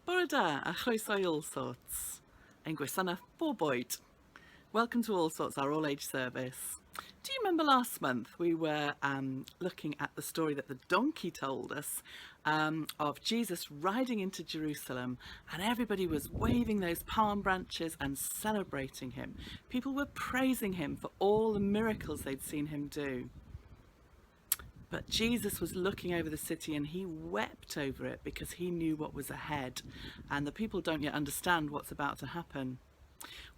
Bore da a chroeso i ALLSORTS, ein gwasanaeth bob oed. Welcome to All Sorts, our all-age service. Do you remember last month we were looking at the story that the donkey told us of Jesus riding into Jerusalem, and everybody was waving those palm branches and celebrating him. People were praising him for all the miracles they'd seen him do. But Jesus was looking over the city and he wept over it because he knew what was ahead, and the people don't yet understand what's about to happen.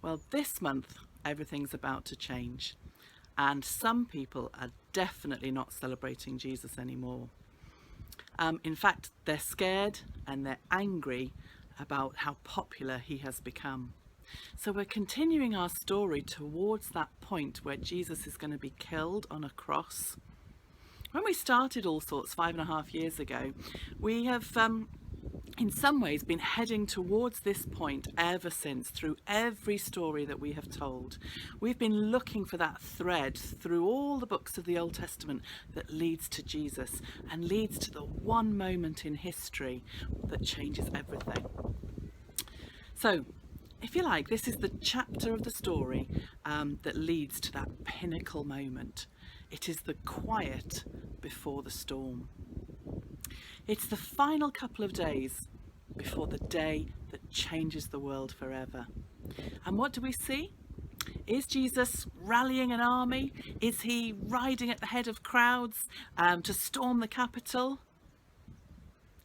Well, this month everything's about to change, and some people are definitely not celebrating Jesus anymore. In fact, they're scared and they're angry about how popular he has become. So we're continuing our story towards that point where Jesus is going to be killed on a cross. When we started All Sorts 5.5 years ago, we have in some ways been heading towards this point ever since, through every story that we have told. We've been looking for that thread through all the books of the Old Testament that leads to Jesus and leads to the one moment in history that changes everything. So, if you like, this is the chapter of the story that leads to that pinnacle moment. It is the quiet before the storm. It's the final couple of days before the day that changes the world forever. And what do we see? Is Jesus rallying an army? Is he riding at the head of crowds to storm the capital?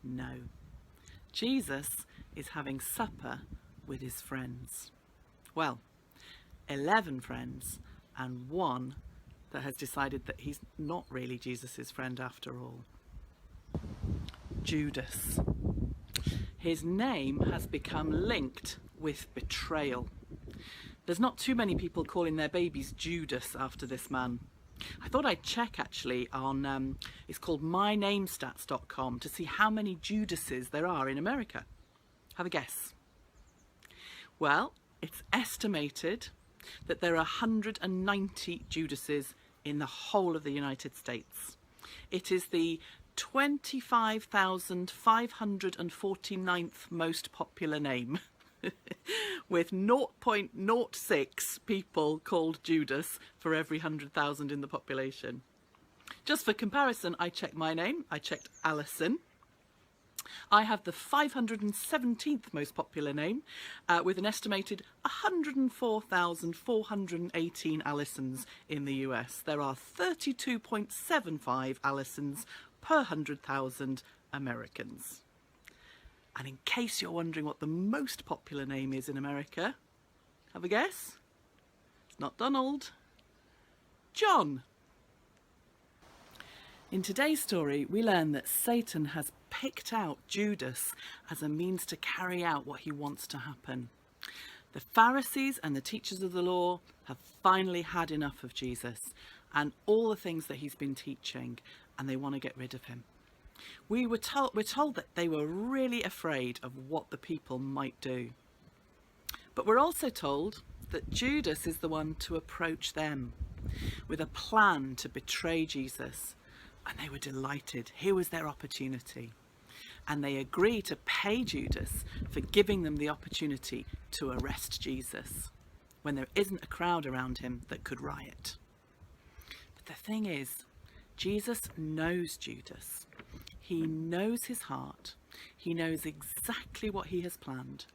No. Jesus is having supper with his friends. Well, 11 friends and one that has decided that he's not really Jesus's friend after all. Judas. His name has become linked with betrayal. There's not too many people calling their babies Judas after this man. I thought I'd check actually on, it's called mynamestats.com, to see how many Judases there are in America. Have a guess. Well, it's estimated that there are 190 Judases in the whole of the United States. It is the 25,549th most popular name, with 0.06 people called Judas for every 100,000 in the population. Just for comparison, I checked my name, I checked Alison. I have the 517th most popular name, with an estimated 104,418 Alisons in the US. There are 32.75 Alisons per 100,000 Americans. And in case you're wondering what the most popular name is in America, have a guess? It's not Donald. John. In today's story, we learn that Satan has picked out Judas as a means to carry out what he wants to happen. The Pharisees and the teachers of the law have finally had enough of Jesus and all the things that he's been teaching, and they want to get rid of him. We're told that they were really afraid of what the people might do. But we're also told that Judas is the one to approach them with a plan to betray Jesus. And they were delighted. Here was their opportunity. And they agree to pay Judas for giving them the opportunity to arrest Jesus when there isn't a crowd around him that could riot. But the thing is, Jesus knows Judas. He knows his heart. He knows exactly what he has planned.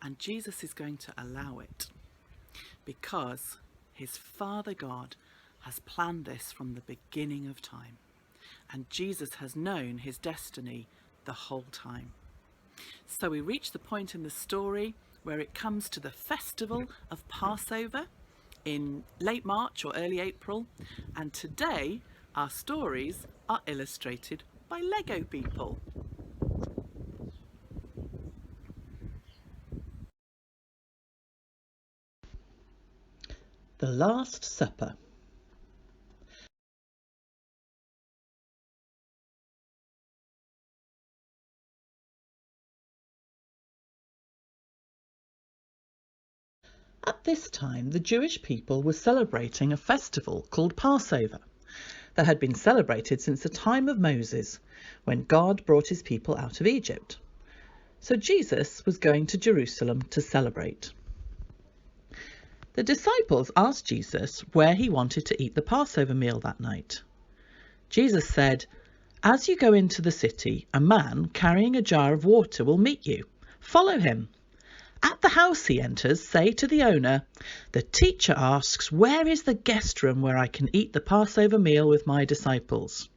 And Jesus is going to allow it because his Father God has planned this from the beginning of time. And Jesus has known his destiny the whole time. So we reach the point in the story where it comes to the festival of Passover in late March or early April. And today our stories are illustrated by Lego people. The Last Supper. At this time, the Jewish people were celebrating a festival called Passover that had been celebrated since the time of Moses, when God brought his people out of Egypt. So Jesus was going to Jerusalem to celebrate. The disciples asked Jesus where he wanted to eat the Passover meal that night. Jesus said, "As you go into the city, a man carrying a jar of water will meet you. Follow him. At the house he enters, say to the owner, 'The teacher asks, where is the guest room where I can eat the Passover meal with my disciples?'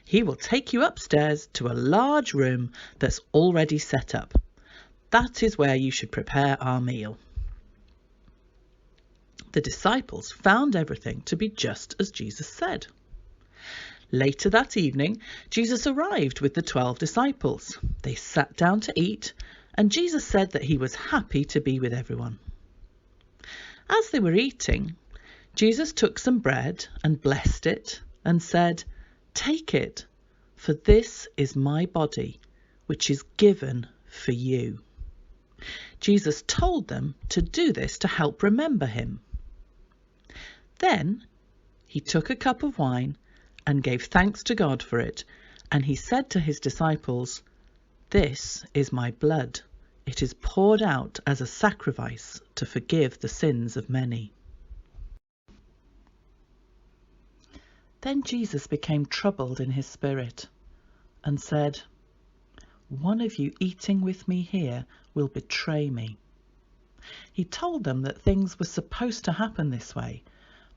He will take you upstairs to a large room that's already set up. That is where you should prepare our meal." The disciples found everything to be just as Jesus said. Later that evening, Jesus arrived with the 12 disciples. They sat down to eat, and Jesus said that he was happy to be with everyone. As they were eating, Jesus took some bread and blessed it and said, "Take it, for this is my body, which is given for you." Jesus told them to do this to help remember him. Then he took a cup of wine and gave thanks to God for it, and he said to his disciples, "This is my blood. It is poured out as a sacrifice to forgive the sins of many." Then Jesus became troubled in his spirit and said, "One of you eating with me here will betray me." He told them that things were supposed to happen this way,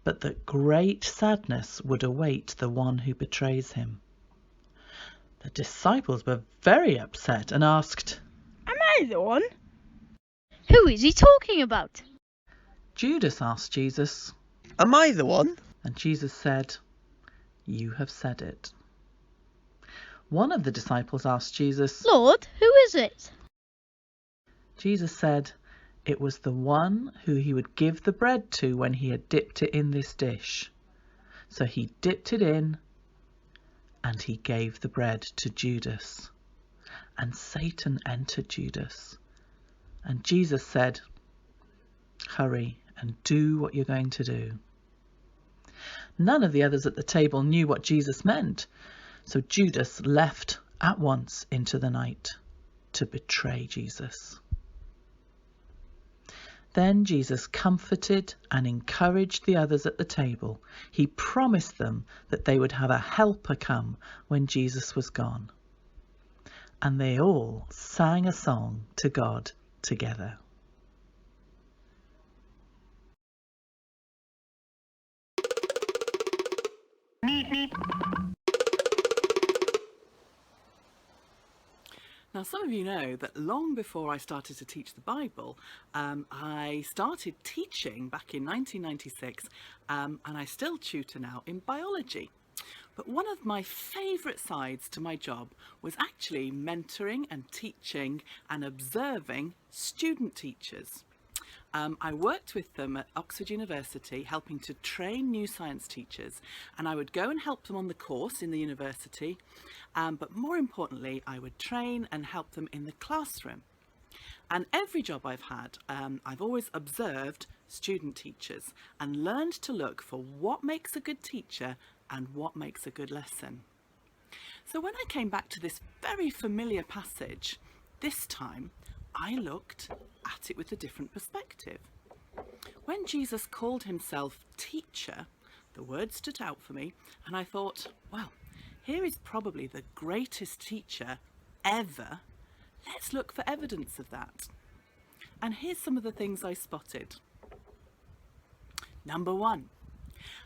but that great sadness would await the one who betrays him. The disciples were very upset and asked, "Am I the one? Who is he talking about?" Judas asked Jesus, "Am I the one?" and Jesus said, "You have said it." One of the disciples asked Jesus, "Lord, who is it?" Jesus said, "It was the one who he would give the bread to when he had dipped it in this dish." So he dipped it in, and he gave the bread to Judas. And Satan entered Judas. And Jesus said, "Hurry and do what you're going to do." None of the others at the table knew what Jesus meant, so Judas left at once into the night to betray Jesus. Then Jesus comforted and encouraged the others at the table. He promised them that they would have a helper come when Jesus was gone. And they all sang a song to God together. Now, some of you know that long before I started to teach the Bible, I started teaching back in 1996, and I still tutor now in biology. But one of my favourite sides to my job was actually mentoring and teaching and observing student teachers. I worked with them at Oxford University, helping to train new science teachers, and I would go and help them on the course in the university, but more importantly, I would train and help them in the classroom. And every job I've had, I've always observed student teachers and learned to look for what makes a good teacher and what makes a good lesson. So when I came back to this very familiar passage, this time I looked at it with a different perspective. When Jesus called himself teacher, the word stood out for me, and I thought, well, here is probably the greatest teacher ever. Let's look for evidence of that. And here's some of the things I spotted. Number one,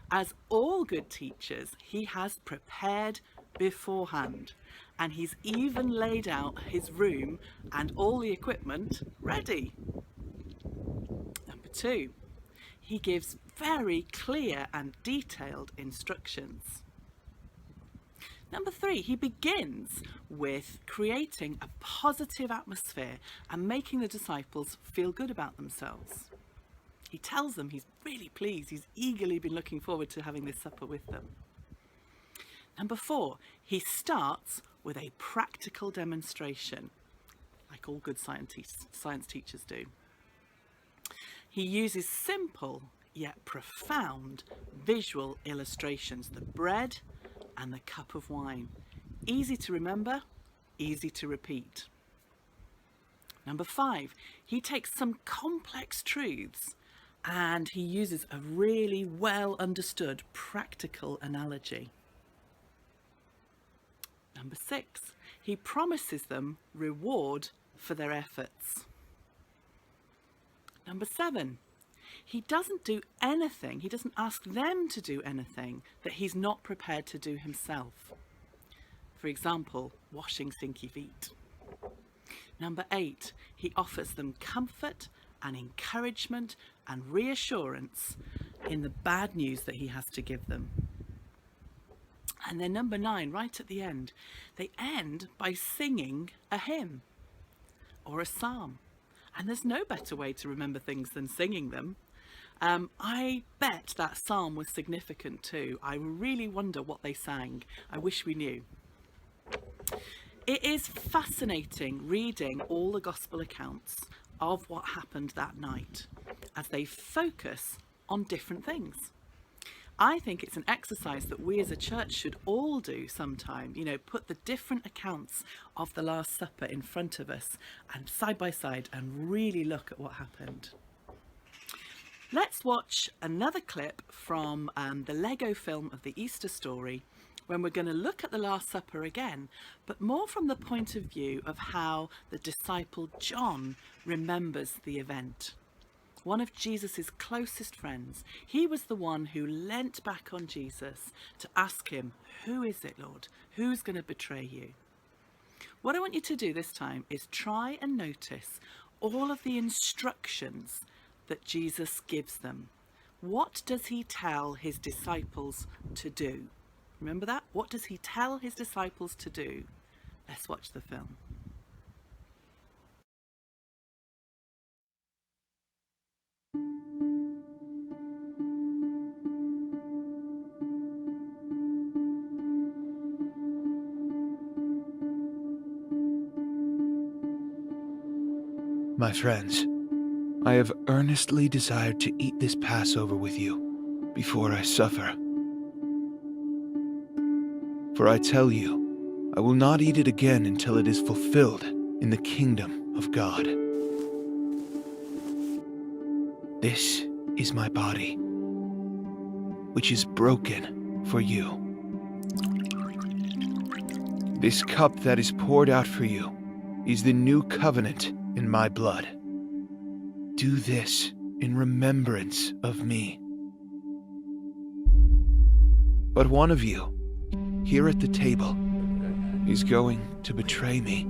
as all good teachers, he has prepared beforehand, and he's even laid out his room and all the equipment ready. Number two, he gives very clear and detailed instructions. Number three, he begins with creating a positive atmosphere and making the disciples feel good about themselves. He tells them he's really pleased, he's eagerly been looking forward to having this supper with them. Number four, he starts with a practical demonstration, like all good science teachers do. He uses simple yet profound visual illustrations, the bread and the cup of wine. Easy to remember, easy to repeat. Number five, he takes some complex truths and he uses a really well understood practical analogy. Number 6, he promises them reward for their efforts. Number 7, he doesn't do anything, he doesn't ask them to do anything that he's not prepared to do himself. For example, washing stinky feet. Number 8, he offers them comfort and encouragement and reassurance in the bad news that he has to give them. And then number 9, right at the end, they end by singing a hymn or a psalm. And there's no better way to remember things than singing them. I bet that psalm was significant too. I really wonder what they sang. I wish we knew. It is fascinating reading all the gospel accounts of what happened that night as they focus on different things. I think it's an exercise that we as a church should all do sometime, put the different accounts of the Last Supper in front of us and side by side and really look at what happened. Let's watch another clip from the Lego film of the Easter story, when we're going to look at the Last Supper again, but more from the point of view of how the disciple John remembers the event. One of Jesus's closest friends, he was the one who leant back on Jesus to ask him, "Who is it, Lord? Who's going to betray you?" What I want you to do this time is try and notice all of the instructions that Jesus gives them. What does he tell his disciples to do? Remember that? What does he tell his disciples to do? Let's watch the film. My friends, I have earnestly desired to eat this Passover with you before I suffer. For I tell you, I will not eat it again until it is fulfilled in the kingdom of God. This is my body, which is broken for you. This cup that is poured out for you is the new covenant in my blood. Do this in remembrance of me. But one of you, here at the table, is going to betray me.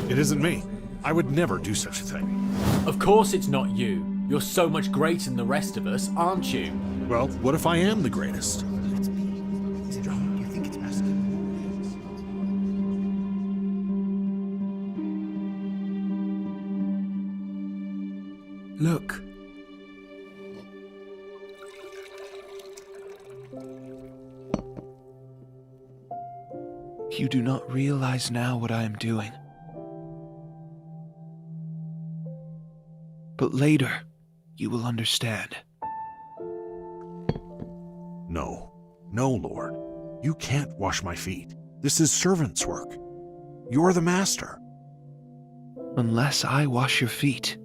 It isn't me. I would never do such a thing. Of course it's not you. You're so much greater than the rest of us, aren't you? Well, what if I am the greatest? Look. You do not realize now what I am doing. But later, you will understand. No. No, Lord. You can't wash my feet. This is servant's work. You're the master. Unless I wash your feet,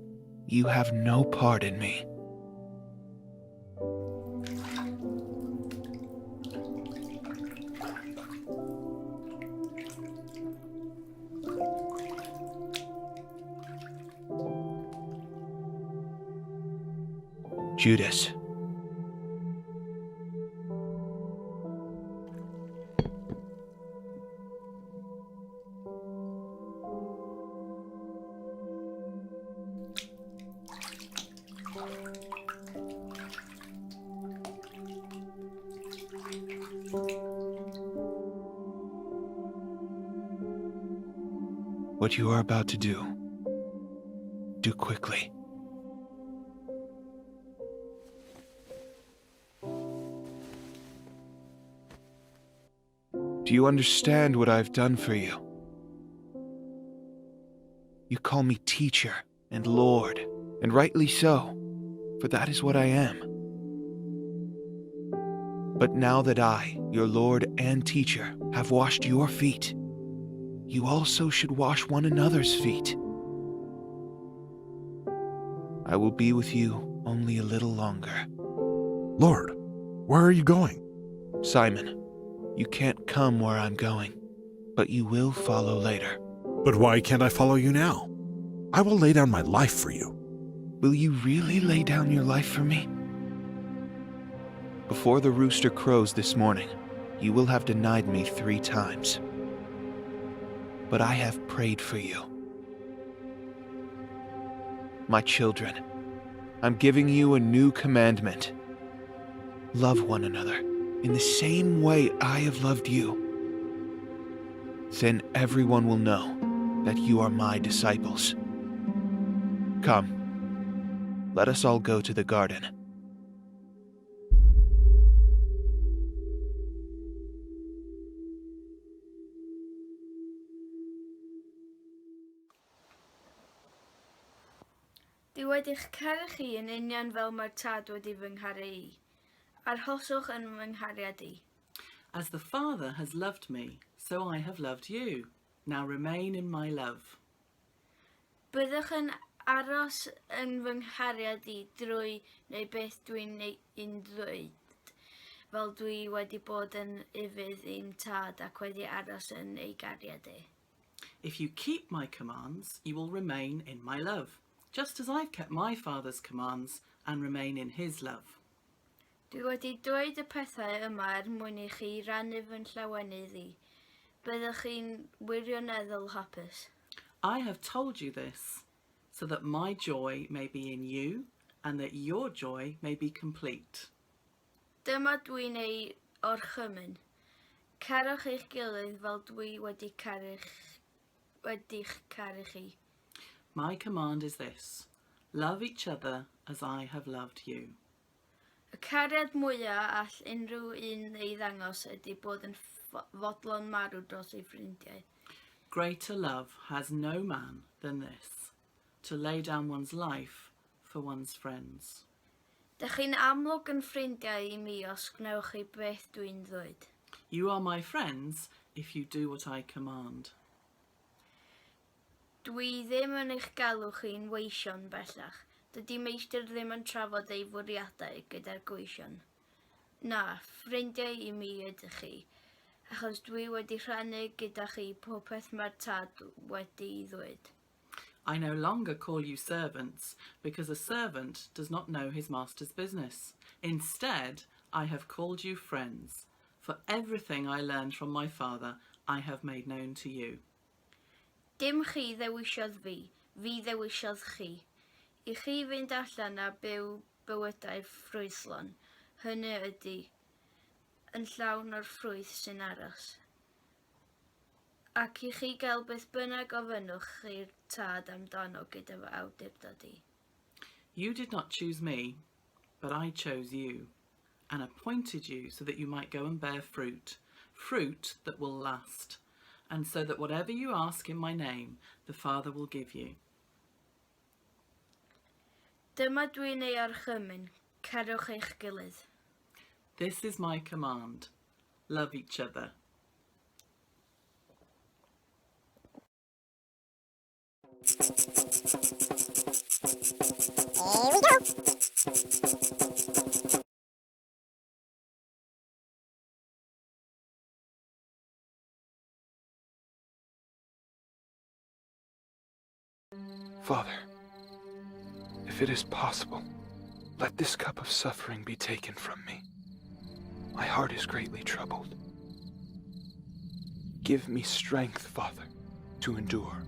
you have no part in me. Judas. What you are about to do quickly. Do you understand what I've done for you? You call me teacher and Lord, and rightly so, for that is what I am. But now that I, your Lord and teacher, have washed your feet, you also should wash one another's feet. I will be with you only a little longer. Lord, where are you going? Simon, you can't come where I'm going, but you will follow later. But why can't I follow you now? I will lay down my life for you. Will you really lay down your life for me? Before the rooster crows this morning, you will have denied me 3 times. But I have prayed for you. My children, I'm giving you a new commandment. Love one another in the same way I have loved you. Then everyone will know that you are my disciples. Come, let us all go to the garden. Dwi wedi'ch caru chi yn union fel mae'r tad wedi fy ngharu i. Arhoswch yn fy nghariad i. As the Father has loved me, so I have loved you. Now remain in my love. Byddwch yn aros yn fy nghariad i drwy neu beth dwi'n ein ddweud, fel dwi wedi bod yn ifydd i'n tad ac wedi aros yn ei gariad e. If you keep my commands, you will remain in my love, just as I've kept my Father's commands and remain in his love. Dwi wedi dweud y pethau yma mwyn i chi rannu fy llawenydd i. Byddwch chi'n wirioneddol hapus. I have told you this, so that my joy may be in you, and that your joy may be complete. Dyma dwi'n ei orchymyn. Carwch eich gilydd fel dwi wedi'ch caru chi. My command is this: love each other as I have loved you. Y cariad mwyaf all unrhyw un ei ddangos ydy bod yn fodlon marw dros ei ffrindiau. Greater love has no man than this, to lay down one's life for one's friends. Dych chi'n amlwg yn ffrindiau i mi os gnewch chi beth dwi'n ddweud. You are my friends if you do what I command. Dwi ddim yn eich galw chi'n weision bellach. Dydy meistr ddim yn trafod ei fwriadau gyda'r gweision. Na, ffrindiau i mi ydych chi, achos dwi wedi rhannu gyda chi popeth mae'r tad wedi ei ddweud. I no longer call you servants, because a servant does not know his master's business. Instead, I have called you friends, for everything I learned from my Father I have made known to you. Dim chi ddewisiodd fi ddewisiodd chi. I chi fynd allan a byw bywydau ffrwythlon, hynny ydy, yn llawn o'r ffrwyth sy'n aros. Ac I chi gael beth bynnag ofynnwch chi'r tad amdano gyda fy awdurdod I. You did not choose me, but I chose you, and appointed you so that you might go and bear fruit, fruit that will last, and so that whatever you ask in my name, the Father will give you. Dyma dwi'n ei orchymyn, carwch eich gilydd. This is my command: love each other. Here we go. Father, if it is possible, let this cup of suffering be taken from me. My heart is greatly troubled. Give me strength, Father, to endure.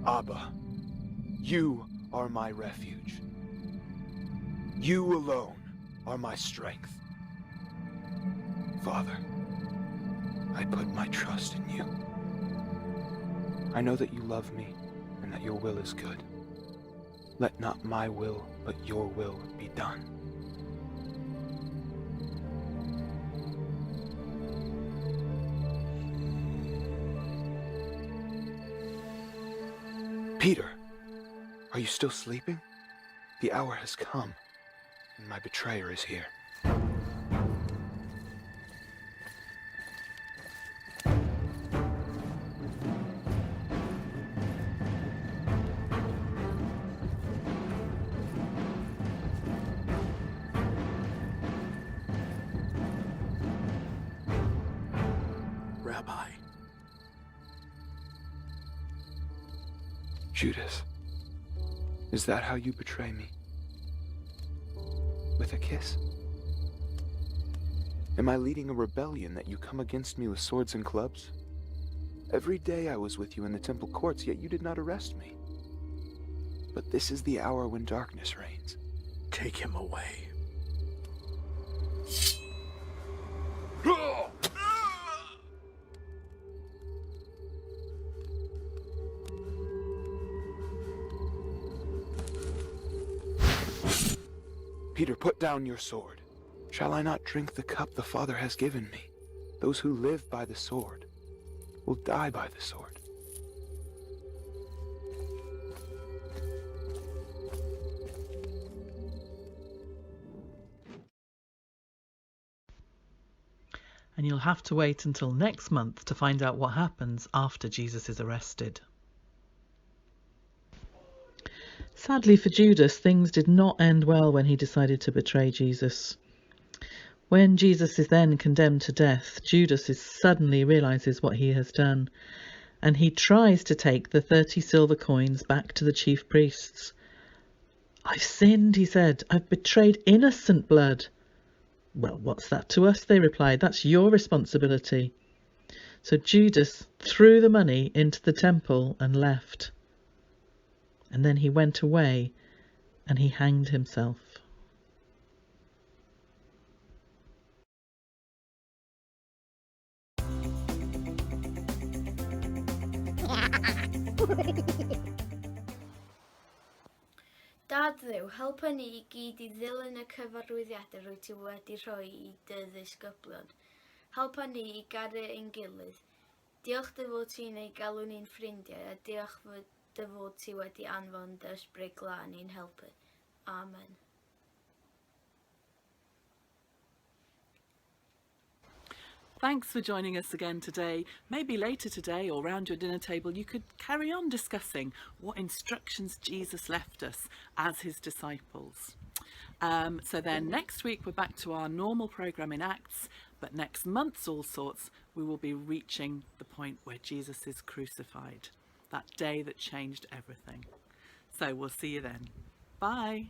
Abba, you are my refuge. You alone are my strength. Father, I put my trust in you. I know that you love me and that your will is good. Let not my will, but your will be done. Peter, are you still sleeping? The hour has come, and my betrayer is here. Judas, is that how you betray me? With a kiss? Am I leading a rebellion that you come against me with swords and clubs? Every day I was with you in the temple courts, yet you did not arrest me. But this is the hour when darkness reigns. Take him away. Peter, put down your sword. Shall I not drink the cup the Father has given me? Those who live by the sword will die by the sword. And you'll have to wait until next month to find out what happens after Jesus is arrested. Sadly for Judas, things did not end well when he decided to betray Jesus. When Jesus is then condemned to death, Judas suddenly realises what he has done, and he tries to take the 30 silver coins back to the chief priests. "I've sinned," he said. "I've betrayed innocent blood." "Well, what's that to us?" they replied. "That's your responsibility." So Judas threw the money into the temple and left. And then he went away and he hanged himself. Dad Dduw, helpa ni i gyd i ddilyn y cyfarwyddiadau rwy ti wedi rhoi i dy ddisgyblion. Helpa ni i garu ein gilydd. Diolch dy fod ti'n ei galw ni'n ffrindiau, a diolch dy fod ti wedi anfon dy ysbryd glân i'n helpu. Amen. Thanks for joining us again today. Maybe later today or round your dinner table you could carry on discussing what instructions Jesus left us as his disciples. So then next week we're back to our normal programme in Acts, but next month's All Sorts we will be reaching the point where Jesus is crucified, that day that changed everything. So we'll see you then. Bye.